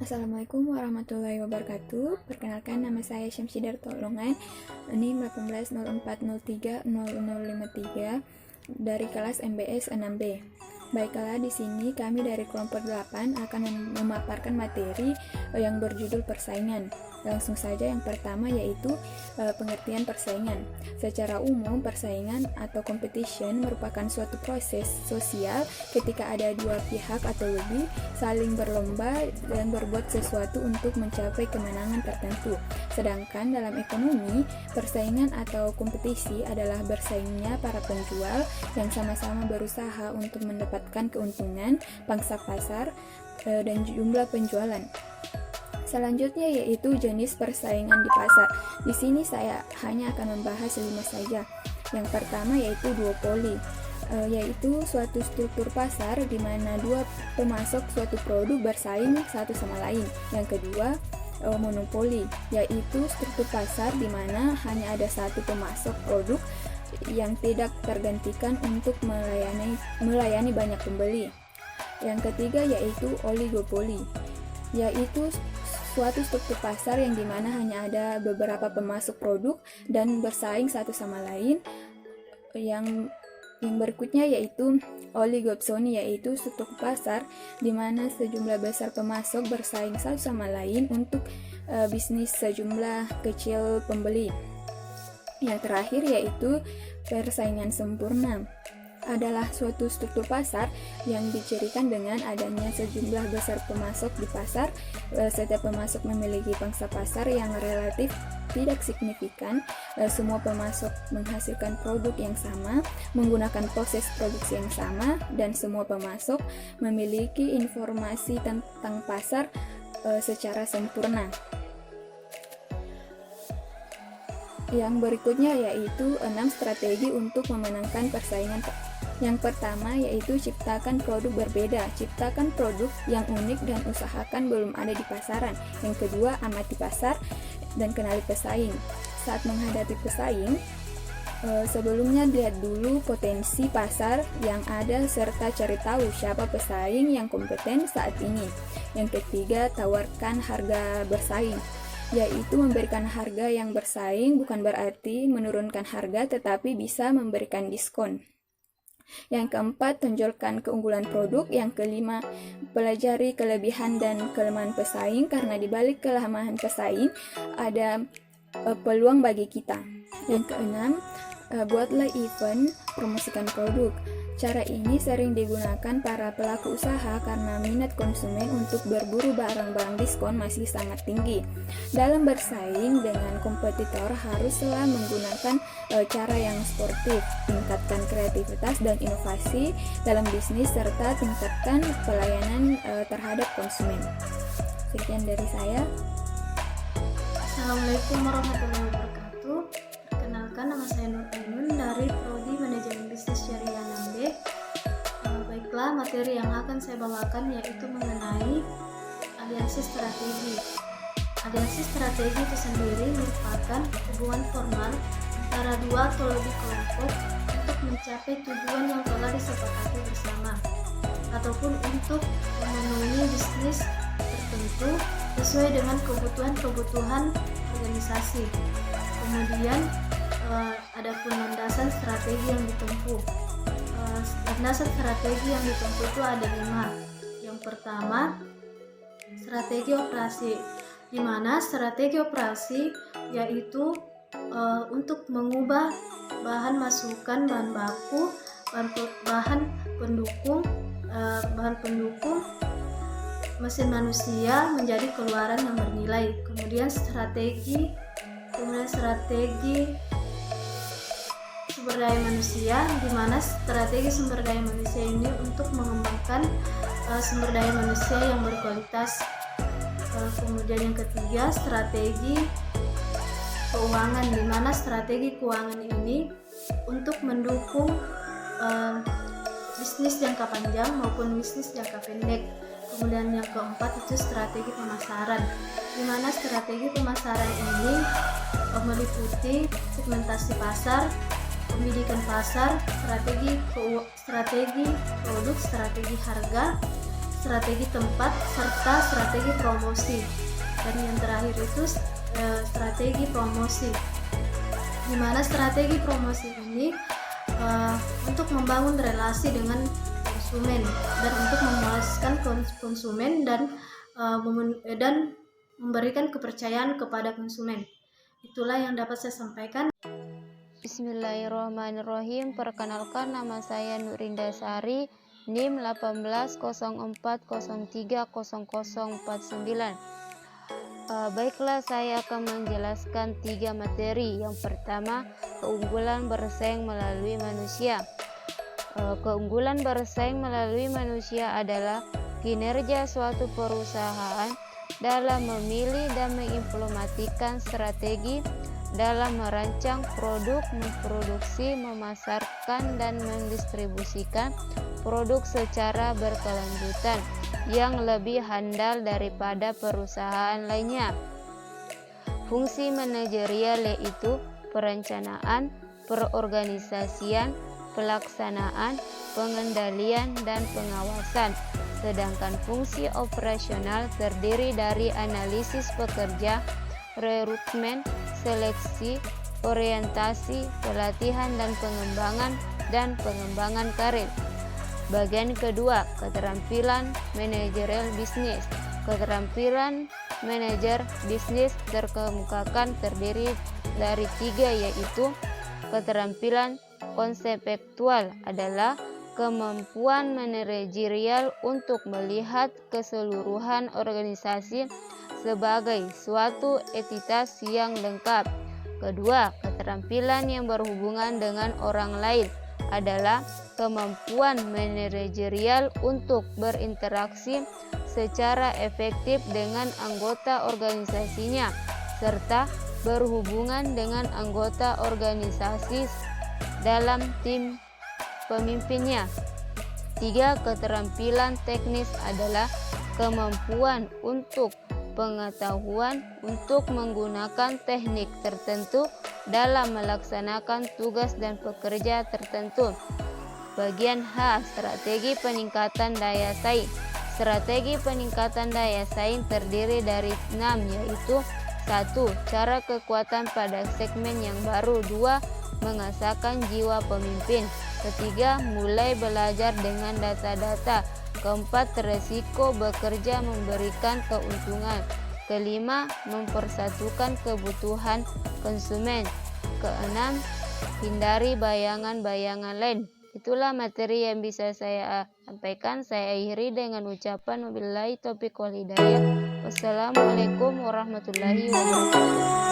Assalamualaikum warahmatullahi wabarakatuh. Perkenalkan, nama saya Syamsiddar Tolongan. NIM 1804030053 dari kelas MBS 6B. Baiklah, di sini kami dari kelompok 8 akan memaparkan materi yang berjudul persaingan. Langsung saja, yang pertama yaitu pengertian persaingan. Secara umum, persaingan atau competition merupakan suatu proses sosial ketika ada dua pihak atau lebih saling berlomba dan berbuat sesuatu untuk mencapai kemenangan tertentu. Sedangkan dalam ekonomi, persaingan atau kompetisi adalah bersaingnya para penjual yang sama-sama berusaha untuk mendapatkan keuntungan, pangsa pasar, dan jumlah penjualan. Selanjutnya yaitu jenis persaingan di pasar. Di sini saya hanya akan membahas 5 saja. Yang pertama yaitu duopoli, yaitu suatu struktur pasar di mana dua pemasok suatu produk bersaing satu sama lain. Yang kedua, monopoli, yaitu struktur pasar di mana hanya ada satu pemasok produk yang tidak tergantikan untuk melayani banyak pembeli. Yang ketiga yaitu oligopoli, yaitu suatu struktur pasar yang dimana hanya ada beberapa pemasok produk dan bersaing satu sama lain. Yang berikutnya yaitu oligopsoni, yaitu struktur pasar di mana sejumlah besar pemasok bersaing satu sama lain untuk bisnis sejumlah kecil pembeli. Yang terakhir yaitu persaingan sempurna, adalah suatu struktur pasar yang dicirikan dengan adanya sejumlah besar pemasok di pasar. Setiap pemasok memiliki pangsa pasar yang relatif tidak signifikan. Semua pemasok menghasilkan produk yang sama, menggunakan proses produksi yang sama, dan semua pemasok memiliki informasi tentang pasar secara sempurna. Yang berikutnya yaitu 6 strategi untuk memenangkan persaingan. Yang pertama yaitu ciptakan produk berbeda. Ciptakan produk yang unik dan usahakan belum ada di pasaran. Yang kedua, amati pasar dan kenali pesaing. Saat menghadapi pesaing, sebelumnya lihat dulu potensi pasar yang ada serta cari tahu siapa pesaing yang kompeten saat ini. Yang ketiga, tawarkan harga bersaing, yaitu memberikan harga yang bersaing bukan berarti menurunkan harga, tetapi bisa memberikan diskon. Yang keempat, tonjolkan keunggulan produk. Yang kelima, pelajari kelebihan dan kelemahan pesaing, karena di balik kelemahan pesaing ada peluang bagi kita. Yang keenam, buatlah event, promosikan produk. Cara ini sering digunakan para pelaku usaha karena minat konsumen untuk berburu barang-barang diskon masih sangat tinggi. Dalam bersaing dengan kompetitor, haruslah menggunakan cara yang sportif, tingkatkan kreativitas dan inovasi dalam bisnis, serta tingkatkan pelayanan terhadap konsumen. Sekian dari saya. Assalamualaikum warahmatullahi wabarakatuh. Perkenalkan, nama saya Nur Ainun dari Prodi Manajemen Bisnis Syariah 6B. Baiklah, materi yang akan saya bawakan yaitu mengenai aliansi strategi. Aliansi strategi itu sendiri merupakan hubungan formal antara dua atau lebih kelompok untuk mencapai tujuan yang telah disepakati bersama, ataupun untuk memenuhi bisnis tertentu sesuai dengan kebutuhan organisasi. Kemudian adapun landasan strategi yang ditempuh. Landasan strategi yang ditempuh itu ada 5. Yang pertama, strategi operasi, di mana strategi operasi yaitu untuk mengubah bahan masukan, bahan baku, bahan pendukung mesin manusia menjadi keluaran yang bernilai. Kemudian strategi sumber daya manusia, di mana strategi sumber daya manusia ini untuk mengembangkan sumber daya manusia yang berkualitas. Kemudian yang ketiga, strategi keuangan, di mana strategi keuangan ini untuk mendukung bisnis jangka panjang maupun bisnis jangka pendek. Kemudian yang keempat itu strategi pemasaran, di mana strategi pemasaran ini meliputi segmentasi pasar, pembidikan pasar, strategi produk, strategi harga, strategi tempat, serta strategi promosi. Dan yang terakhir itu strategi promosi. Di mana strategi promosi ini untuk membangun relasi dengan konsumen dan untuk memuaskan konsumen dan memberikan kepercayaan kepada konsumen. Itulah yang dapat saya sampaikan. Bismillahirrahmanirrahim. Perkenalkan, nama saya Nurinda Sari, NIM 1804030049. Baiklah, saya akan menjelaskan 3 materi. Yang pertama, keunggulan bersaing melalui manusia. Keunggulan bersaing melalui manusia adalah kinerja suatu perusahaan dalam memilih dan mengimplementasikan strategi dalam merancang produk, memproduksi, memasarkan, dan mendistribusikan produk secara berkelanjutan yang lebih handal daripada perusahaan lainnya. Fungsi manajerial yaitu perencanaan, perorganisasian, pelaksanaan, pengendalian, dan pengawasan. Sedangkan fungsi operasional terdiri dari analisis pekerja, rekrutmen, seleksi, orientasi, pelatihan, dan pengembangan karir. Bagian kedua, keterampilan manajerial bisnis. Keterampilan manajer bisnis terkemukakan terdiri dari 3, yaitu keterampilan konseptual adalah kemampuan manajerial untuk melihat keseluruhan organisasi sebagai suatu entitas yang lengkap. Kedua, keterampilan yang berhubungan dengan orang lain adalah kemampuan manajerial untuk berinteraksi secara efektif dengan anggota organisasinya serta berhubungan dengan anggota organisasi dalam tim pemimpinnya. 3, keterampilan teknis adalah kemampuan untuk pengetahuan untuk menggunakan teknik tertentu dalam melaksanakan tugas dan pekerja tertentu. Bagian H, strategi peningkatan daya saing. Strategi peningkatan daya saing terdiri dari 6, yaitu 1. Cara kekuatan pada segmen yang baru. 2. Mengasahkan jiwa pemimpin. 3. Mulai belajar dengan data-data. 4. Resiko bekerja memberikan keuntungan. 5. Mempersatukan kebutuhan konsumen. 6. Hindari bayangan-bayangan lain. Itulah materi yang bisa saya sampaikan. Saya akhiri dengan ucapan wabillahi taufiq wal hidayah. Wassalamualaikum warahmatullahi wabarakatuh.